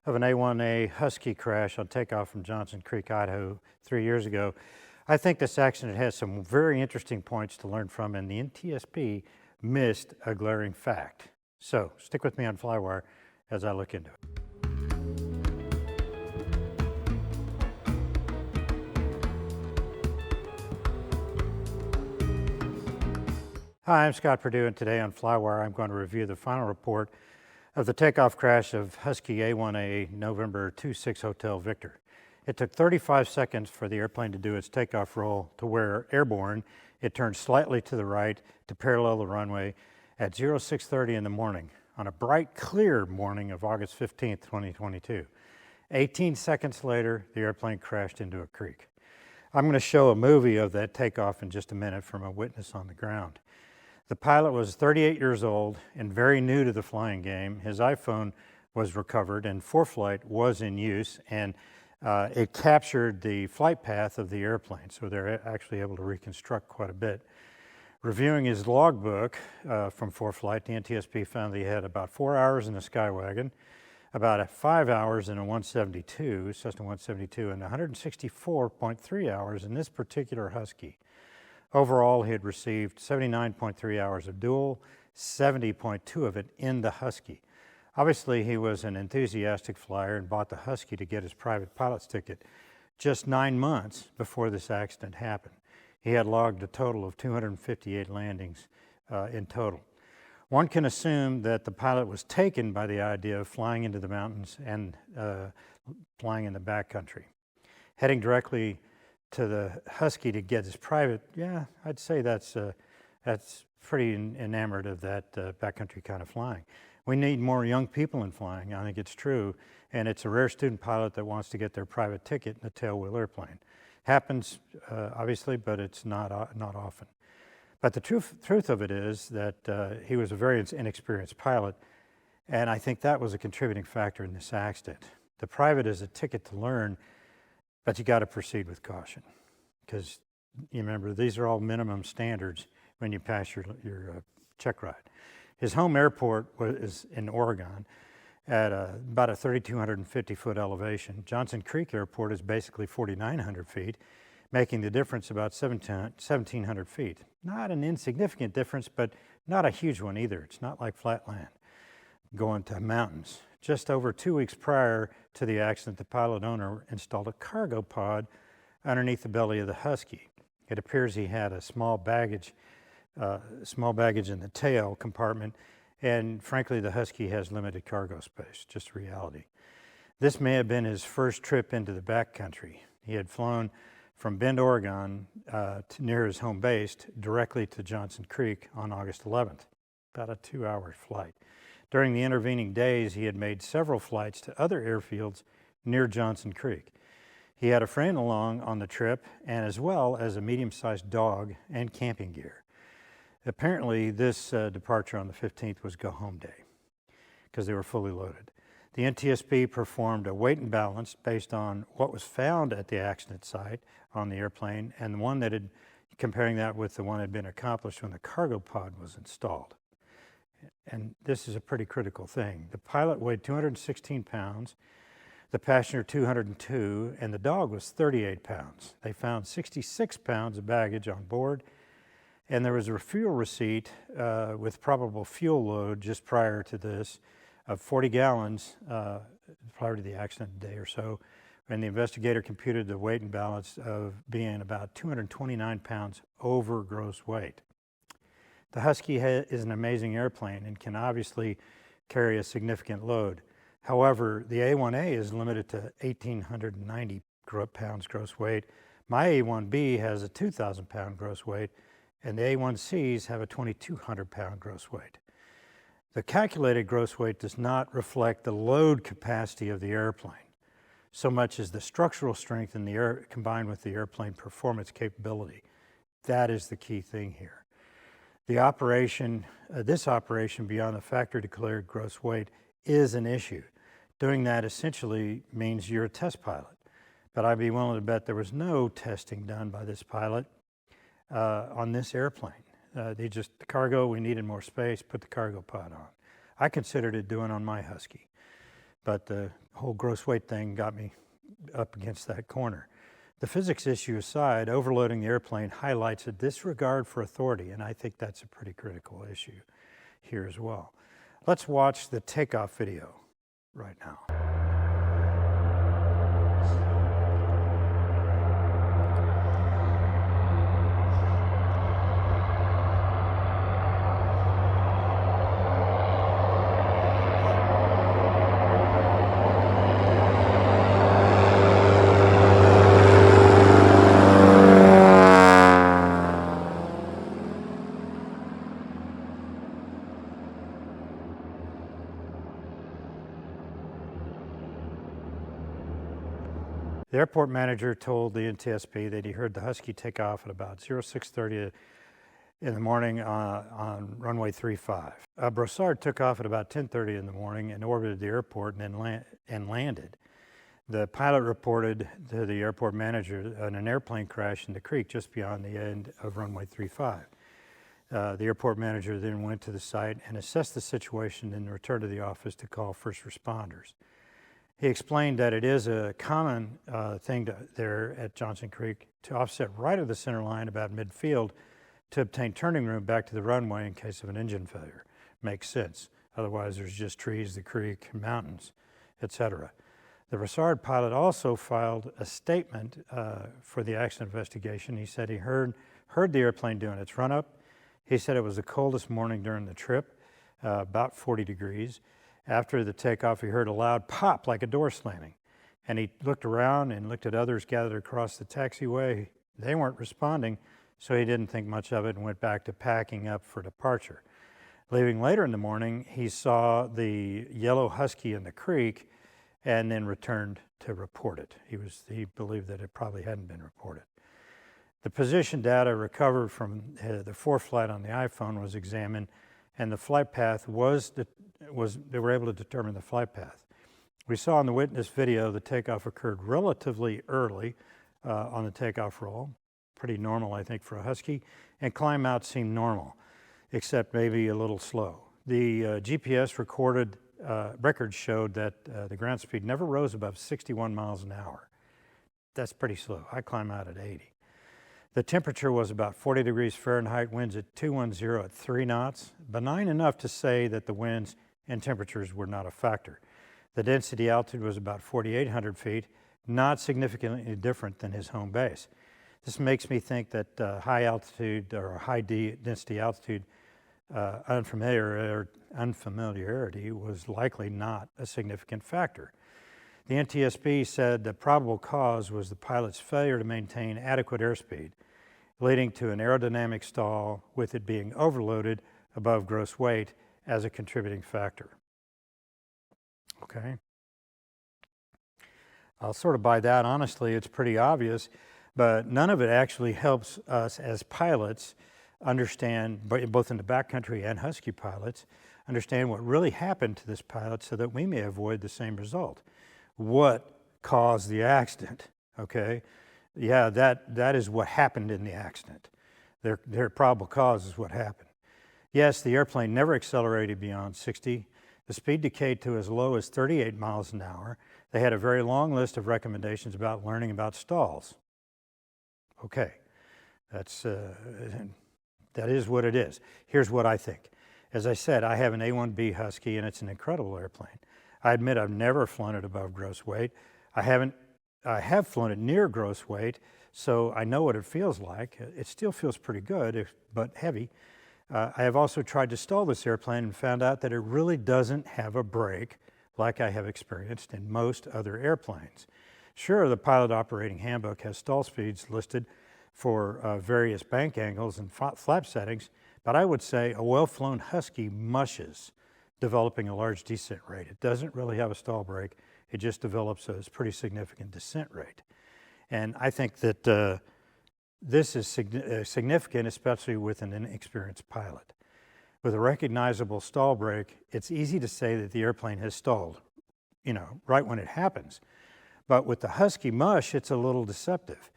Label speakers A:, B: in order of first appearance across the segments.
A: of an A1A Husky crash on takeoff from Johnson Creek, Idaho 3 years ago. I think this accident has some very interesting points to learn from, and the NTSB missed a glaring fact. So stick with me on FlyWire as I look into it. Hi, I'm Scott Perdue, and today on FlyWire I'm going to review the final report of the takeoff crash of Husky A1A November 26 Hotel Victor. It took 35 seconds for the airplane to do its takeoff roll to where, airborne, it turned slightly to the right to parallel the runway at 06:30 in the morning on a bright, clear morning of August 15, 2022. 18 seconds later, the airplane crashed into a creek. I'm going to show a movie of that takeoff in just a minute from a witness on the ground. The pilot was 38 years old and very new to the flying game. His iPhone was recovered and ForeFlight was in use, and it captured the flight path of the airplane, so they're actually able to reconstruct quite a bit. Reviewing his logbook from ForeFlight, the NTSB found that he had about 4 hours in the Skywagon, about 5 hours in a 172, Cessna 172, and 164.3 hours in this particular Husky. Overall, he had received 79.3 hours of dual, 70.2 of it in the Husky. Obviously, he was an enthusiastic flyer and bought the Husky to get his private pilot's ticket just 9 months before this accident happened. He had logged a total of 258 landings in total. One can assume that the pilot was taken by the idea of flying into the mountains and flying in the backcountry. Heading directly to the Husky to get his private, yeah, I'd say that's pretty enamored of that backcountry kind of flying. We need more young people in flying, I think it's true, and it's a rare student pilot that wants to get their private ticket in a tailwheel airplane. Happens, obviously, but it's not often. But the truth of it is that he was a very inexperienced pilot, and I think that was a contributing factor in this accident. The private is a ticket to learn, but you got to proceed with caution, because you remember these are all minimum standards when you pass your check ride. His home airport is in Oregon at about a 3,250 foot elevation. Johnson Creek Airport is basically 4,900 feet, making the difference about 1,700 feet. Not an insignificant difference, but not a huge one either. It's not like flat land going to mountains. Just over 2 weeks prior to the accident, the pilot owner installed a cargo pod underneath the belly of the Husky. It appears he had a small baggage in the tail compartment, and frankly, the Husky has limited cargo space, just reality. This may have been his first trip into the backcountry. He had flown from Bend, Oregon, near his home base, directly to Johnson Creek on August 11th, about a 2-hour flight. During the intervening days, he had made several flights to other airfields near Johnson Creek. He had a friend along on the trip, and as well as a medium-sized dog and camping gear. Apparently, this departure on the 15th was go-home day, because they were fully loaded. The NTSB performed a weight and balance based on what was found at the accident site on the airplane, and the one that had, comparing that with the one that had been accomplished when the cargo pod was installed. And this is a pretty critical thing. The pilot weighed 216 pounds, the passenger 202, and the dog was 38 pounds. They found 66 pounds of baggage on board, and there was a fuel receipt with probable fuel load just prior to this of 40 gallons prior to the accident, a day or so, and the investigator computed the weight and balance of being about 229 pounds over gross weight. The Husky is an amazing airplane and can obviously carry a significant load. However, the A1A is limited to 1,890 pounds gross weight. My A1B has a 2,000 pound gross weight, and the A1Cs have a 2,200 pound gross weight. The calculated gross weight does not reflect the load capacity of the airplane, so much as the structural strength in the air combined with the airplane performance capability. That is the key thing here. The operation, this operation beyond the factory declared gross weight is an issue. Doing that essentially means you're a test pilot, but I'd be willing to bet there was no testing done by this pilot on this airplane. The cargo, we needed more space, put the cargo pod on. I considered it doing on my Husky. but the whole gross weight thing got me up against that corner. The physics issue aside, overloading the airplane highlights a disregard for authority, and I think that's a pretty critical issue here as well. Let's watch the takeoff video right now. The airport manager told the NTSB that he heard the Husky take off at about 06:30 in the morning on runway 35. Broussard took off at about 10:30 in the morning and orbited the airport and then landed. The pilot reported to the airport manager an airplane crash in the creek just beyond the end of runway 35. The airport manager then went to the site and assessed the situation and returned to the office to call first responders. He explained that it is a common thing there at Johnson Creek to offset right of the center line about midfield to obtain turning room back to the runway in case of an engine failure. Makes sense. Otherwise, there's just trees, the creek, mountains, etc. The Broussard pilot also filed a statement for the accident investigation. He said he heard the airplane doing its run-up. He said it was the coldest morning during the trip, about 40 degrees. After the takeoff, he heard a loud pop like a door slamming, and he looked around and looked at others gathered across the taxiway. They weren't responding, so he didn't think much of it and went back to packing up for departure. Leaving later in the morning, he saw the yellow Husky in the creek and then returned to report it. He believed that it probably hadn't been reported. The position data recovered from the ForeFlight on the iPhone was examined, and the flight path they were able to determine the flight path. We saw in the witness video the takeoff occurred relatively early on the takeoff roll, pretty normal I think for a Husky, and climb out seemed normal, except maybe a little slow. The GPS records showed that the ground speed never rose above 61 miles an hour. That's pretty slow. I climb out at 80. The temperature was about 40 degrees Fahrenheit, winds at 210 at 3 knots, benign enough to say that the winds and temperatures were not a factor. The density altitude was about 4,800 feet, not significantly different than his home base. This makes me think that high altitude or high density altitude unfamiliarity was likely not a significant factor. The NTSB said the probable cause was the pilot's failure to maintain adequate airspeed, leading to an aerodynamic stall with it being overloaded above gross weight as a contributing factor. Okay. I'll sort of buy that. Honestly, it's pretty obvious, but none of it actually helps us as pilots understand, both in the backcountry and Husky pilots, understand what really happened to this pilot so that we may avoid the same result. What caused the accident, okay? Yeah, that is what happened in the accident. Their probable cause is what happened. Yes, the airplane never accelerated beyond 60. The speed decayed to as low as 38 miles an hour. They had a very long list of recommendations about learning about stalls. Okay, that is what it is. Here's what I think. As I said, I have an A1B Husky, and it's an incredible airplane. I admit I've never flown it above gross weight. I have flown it near gross weight, so I know what it feels like. It still feels pretty good, but heavy. I have also tried to stall this airplane and found out that it really doesn't have a brake like I have experienced in most other airplanes. Sure, the pilot operating handbook has stall speeds listed for various bank angles and flap settings, but I would say a well-flown Husky mushes developing a large descent rate. It doesn't really have a stall brake. It just develops a pretty significant descent rate. And I think that this is significant, especially with an inexperienced pilot. With a recognizable stall brake, it's easy to say that the airplane has stalled, right when it happens. But with the Husky mush, it's a little deceptive.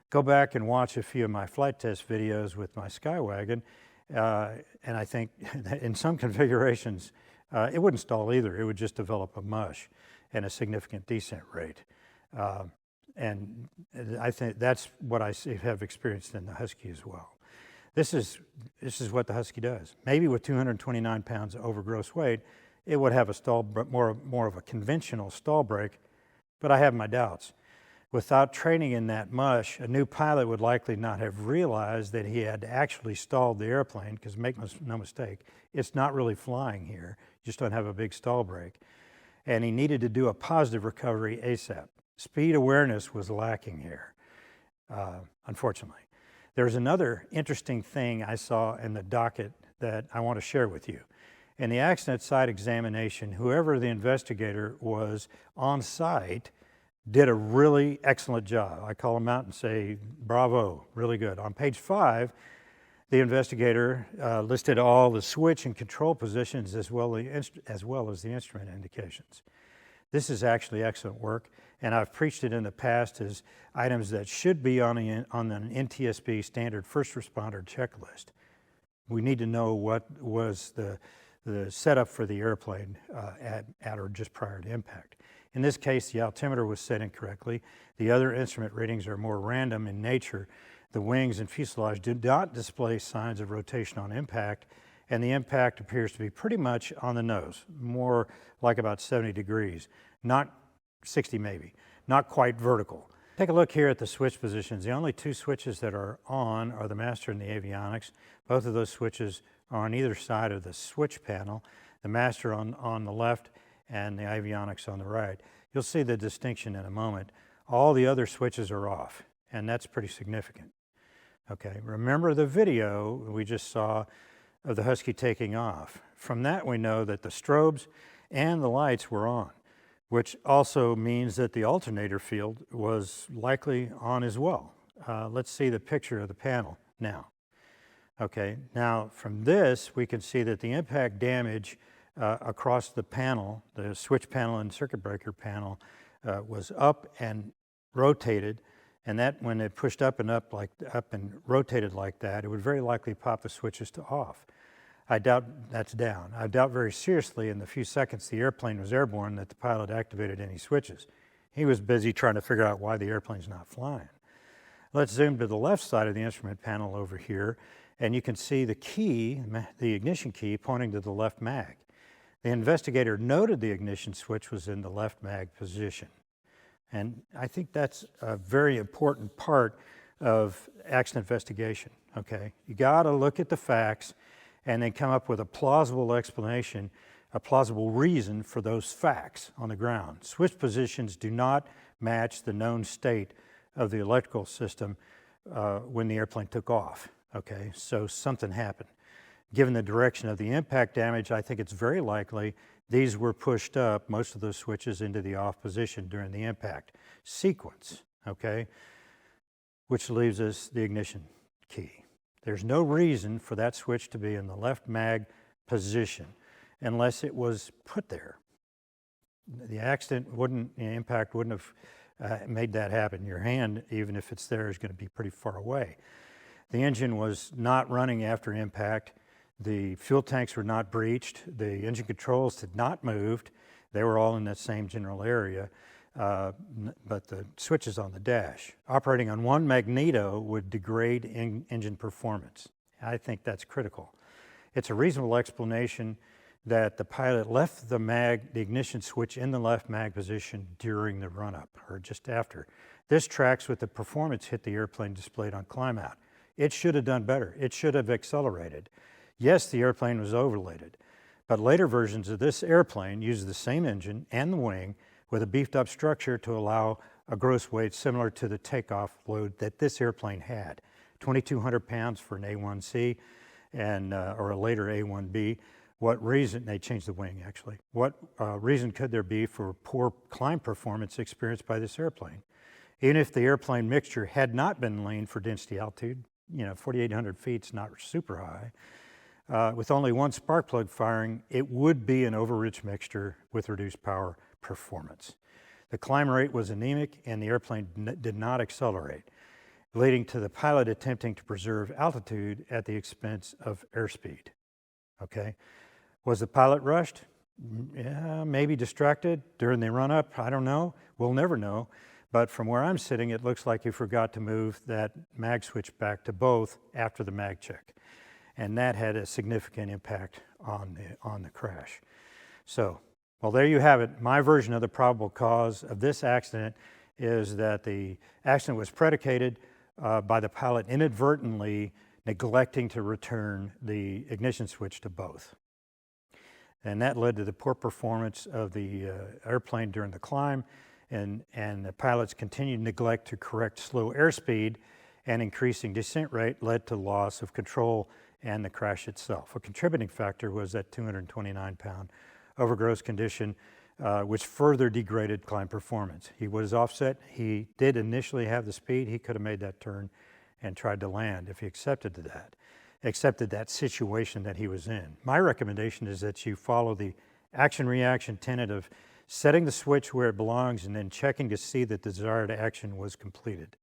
A: Go back and watch a few of my flight test videos with my Skywagon, and I think that in some configurations, it wouldn't stall either. It would just develop a mush. and a significant descent rate. And I think that's what I have experienced in the Husky as well. This is what the Husky does. Maybe with 229 pounds over gross weight, it would have a more of a conventional stall brake, but I have my doubts. Without training in that mush, a new pilot would likely not have realized that he had actually stalled the airplane, because make no mistake, it's not really flying here. You just don't have a big stall brake. And he needed to do a positive recovery ASAP. Speed awareness was lacking here, unfortunately. There's another interesting thing I saw in the docket that I want to share with you. In the accident site examination, whoever the investigator was on site did a really excellent job. I call them out and say, bravo, really good. On page 5, the investigator listed all the switch and control positions as well as the instrument indications. This is actually excellent work, and I've preached it in the past as items that should be on an NTSB standard first responder checklist. We need to know what was the setup for the airplane at or just prior to impact. In this case, the altimeter was set incorrectly. The other instrument readings are more random in nature. The wings and fuselage do not display signs of rotation on impact, and the impact appears to be pretty much on the nose, more like about 70 degrees, not 60 maybe, not quite vertical. Take a look here at the switch positions. The only two switches that are on are the master and the avionics. Both of those switches are on either side of the switch panel, the master on the left and the avionics on the right. You'll see the distinction in a moment. All the other switches are off, and that's pretty significant. Okay, remember the video we just saw of the Husky taking off. From that we know that the strobes and the lights were on, which also means that the alternator field was likely on as well. Let's see the picture of the panel now. Okay, now from this we can see that the impact damage across the panel, the switch panel and circuit breaker panel, was up and rotated, and that when it pushed up and rotated like that, it would very likely pop the switches to off. I doubt that's down. I doubt very seriously in the few seconds the airplane was airborne that the pilot activated any switches. He was busy trying to figure out why the airplane's not flying. Let's zoom to the left side of the instrument panel over here, and you can see the key, the ignition key, pointing to the left mag. The investigator noted the ignition switch was in the left mag position. And I think that's a very important part of accident investigation, okay? You gotta look at the facts and then come up with a plausible explanation, a plausible reason for those facts on the ground. Switch positions do not match the known state of the electrical system when the airplane took off, okay? So something happened. Given the direction of the impact damage, I think it's very likely these were pushed up, most of those switches, into the off position during the impact sequence, okay? Which leaves us the ignition key. There's no reason for that switch to be in the left mag position unless it was put there. The impact wouldn't have made that happen. Your hand, even if it's there, is going to be pretty far away. The engine was not running after impact. The fuel tanks were not breached. The engine controls had not moved. They were all in that same general area, but the switches on the dash. Operating on one magneto would degrade engine performance. I think that's critical. It's a reasonable explanation that the pilot left the ignition switch in the left mag position during the run-up, or just after. This tracks with the performance hit the airplane displayed on climb out. It should have done better. It should have accelerated. Yes, the airplane was overloaded, but later versions of this airplane use the same engine and the wing with a beefed up structure to allow a gross weight similar to the takeoff load that this airplane had. 2,200 pounds for an A1C and or a later A1B. What reason, they changed the wing actually, what reason could there be for poor climb performance experienced by this airplane? Even if the airplane mixture had not been lean for density altitude, 4,800 feet is not super high, with only one spark plug firing, it would be an overrich mixture with reduced power performance. The climb rate was anemic and the airplane did not accelerate, leading to the pilot attempting to preserve altitude at the expense of airspeed. Okay, was the pilot rushed? Yeah, maybe distracted during the run-up. I don't know. We'll never know. But from where I'm sitting, it looks like he forgot to move that mag switch back to both after the mag check. And that had a significant impact on the crash. So, well, there you have it. My version of the probable cause of this accident is that the accident was predicated by the pilot inadvertently neglecting to return the ignition switch to both. And that led to the poor performance of the airplane during the climb, and the pilot's continued neglect to correct slow airspeed and increasing descent rate led to loss of control and the crash itself. A contributing factor was that 229-pound overgross condition, which further degraded climb performance. He was offset. He did initially have the speed. He could have made that turn and tried to land if he accepted that situation that he was in. My recommendation is that you follow the action-reaction tenet of setting the switch where it belongs and then checking to see that the desired action was completed.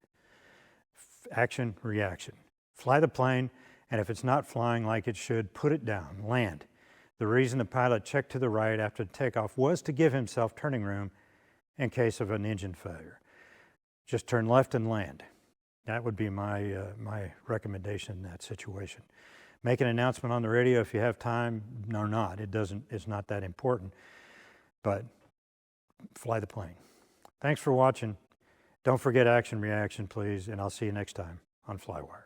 A: Action, reaction. Fly the plane, and if it's not flying like it should, put it down, land. The reason the pilot checked to the right after takeoff was to give himself turning room in case of an engine failure. Just turn left and land. That would be my recommendation in that situation. Make an announcement on the radio if you have time or not. It's not that important, but fly the plane. Thanks for watching. Don't forget action reaction, please, and I'll see you next time on FlyWire.